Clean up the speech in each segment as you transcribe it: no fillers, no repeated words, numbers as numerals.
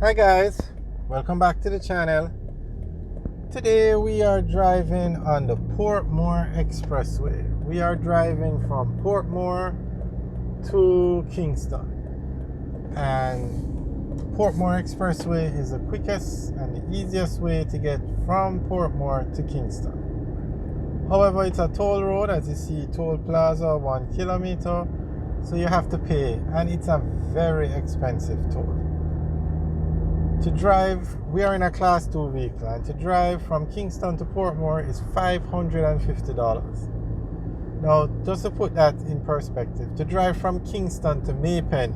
Hi guys, welcome back to the channel. Today we are driving on the Portmore Expressway. We are driving from Portmore to Kingston, and Portmore Expressway is the quickest and the easiest way to get from Portmore to Kingston. However, it's a toll road, as you see, toll plaza 1 kilometer, so you have to pay, and it's a very expensive toll. To drive, we are in a class 2 vehicle, and to drive from Kingston to Portmore is $550. Now, just to put that in perspective, to drive from Kingston to Maypen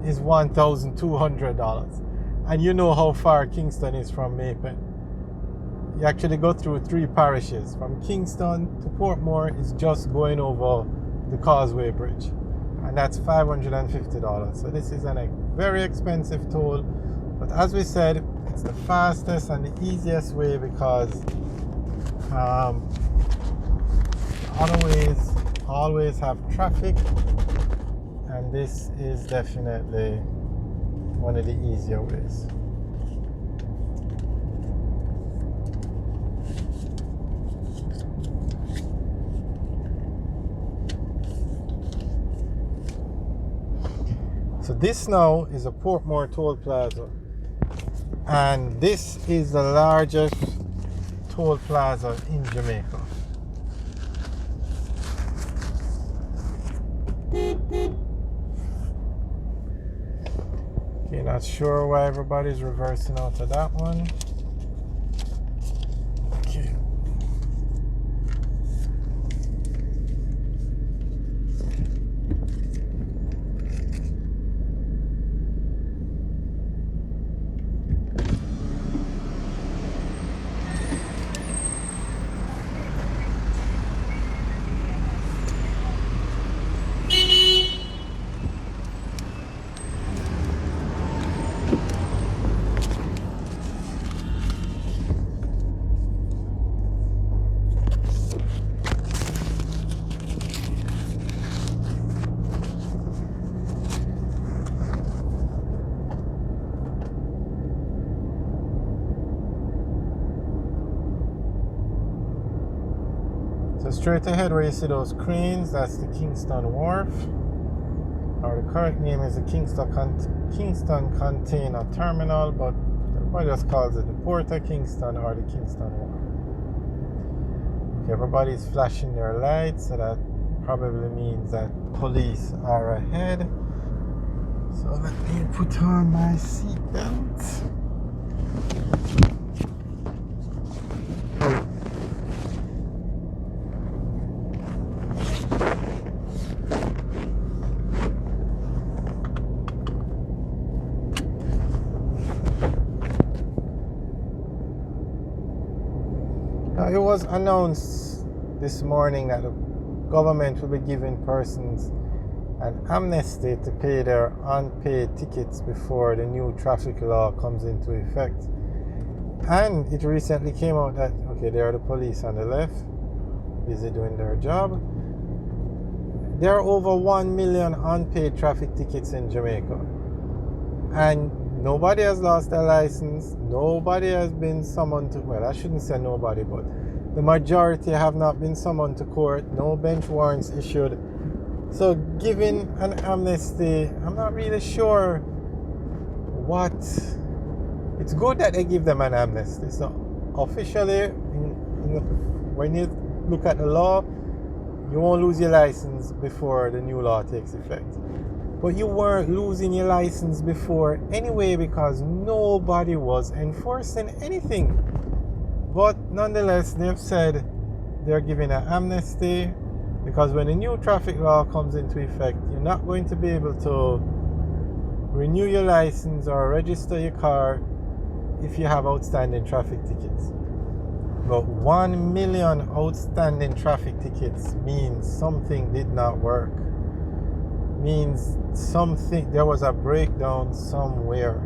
is $1,200. And you know how far Kingston is from Maypen. You actually go through 3 parishes. From Kingston to Portmore is just going over the Causeway Bridge. And that's $550. So this is a very expensive toll. But as we said, it's the fastest and the easiest way because other ways always have traffic, and this is definitely one of the easier ways. So this now is a Portmore toll plaza. And this is the largest toll plaza in Jamaica. Okay, not sure why everybody's reversing out of that one. Okay. So straight ahead where you see those cranes, that's the Kingston Wharf. Or the correct name is the Kingston Container Terminal, but everybody just calls it the Port of Kingston or the Kingston Wharf. Okay, everybody's flashing their lights, so that probably means that police are ahead. So let me put on my seatbelt. Now, it was announced this morning that the government will be giving persons an amnesty to pay their unpaid tickets before the new traffic law comes into effect. And it recently came out that, okay, there are the police on the left, busy doing their job. There are over 1 million unpaid traffic tickets in Jamaica. And nobody has lost their license. Nobody has been summoned to, well, I shouldn't say nobody, but the majority have not been summoned to court. No bench warrants issued. So giving an amnesty, I'm not really sure what. It's good that they give them an amnesty. So officially, when you look at the law, you won't lose your license before the new law takes effect. But you weren't losing your license before anyway because nobody was enforcing anything. But nonetheless, they've said they're giving an amnesty because when the new traffic law comes into effect, you're not going to be able to renew your license or register your car if you have outstanding traffic tickets. But 1 million outstanding traffic tickets means something did not work. Means something, there was a breakdown somewhere,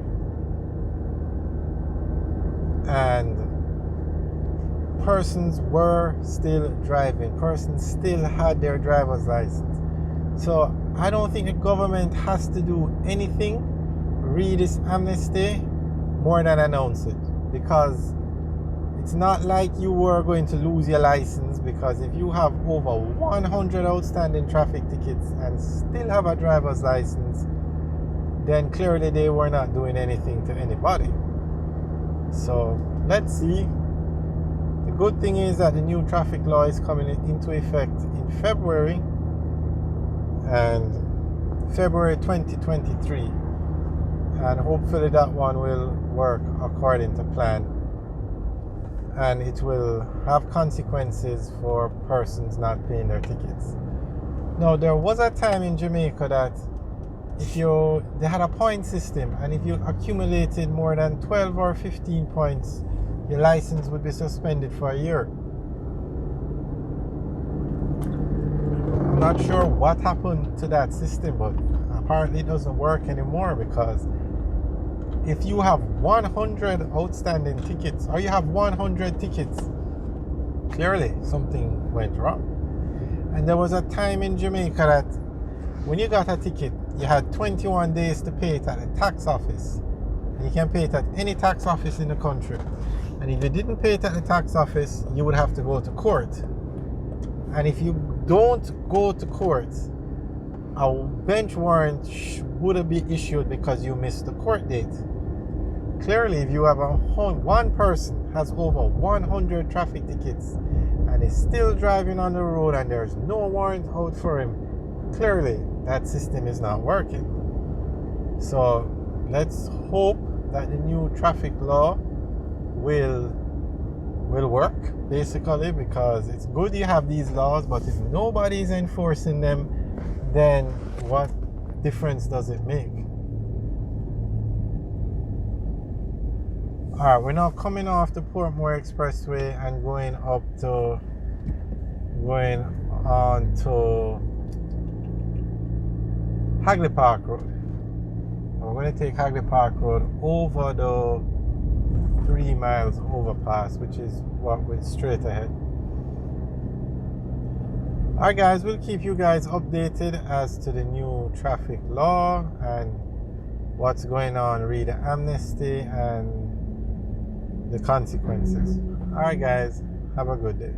and persons were still driving. Persons still had their driver's license. So I don't think the government has to do anything. Read this amnesty more than announce it, because it's not like you were going to lose your license, because if you have over 100 outstanding traffic tickets and still have a driver's license, then clearly they were not doing anything to anybody. So let's see. The good thing is that the new traffic law is coming into effect in February, and February 2023, and hopefully that one will work according to plan, and it will have consequences for persons not paying their tickets. Now, there was a time in Jamaica that they had a point system, and if you accumulated more than 12 or 15 points, your license would be suspended for a year. I'm not sure what happened to that system, but apparently it doesn't work anymore, because if you have 100 outstanding tickets, or you have 100 tickets, clearly something went wrong. And there was a time in Jamaica that when you got a ticket, you had 21 days to pay it at the tax office. And you can pay it at any tax office in the country. And if you didn't pay it at the tax office, you would have to go to court. And if you don't go to court, a bench warrant would be issued because you missed the court date. Clearly, if you have one person has over 100 traffic tickets and is still driving on the road and there's no warrant out for him, clearly that system is not working. So let's hope that the new traffic law will work, basically, because it's good you have these laws, but if nobody is enforcing them, then what difference does it make? Alright, we're now coming off the Portmore Expressway and going on to Hagley Park Road. We're going to take Hagley Park Road over the 3 miles overpass, which is what we're straight ahead. Alright guys, we'll keep you guys updated as to the new traffic law and what's going on, read the amnesty and the consequences. Alright guys, have a good day.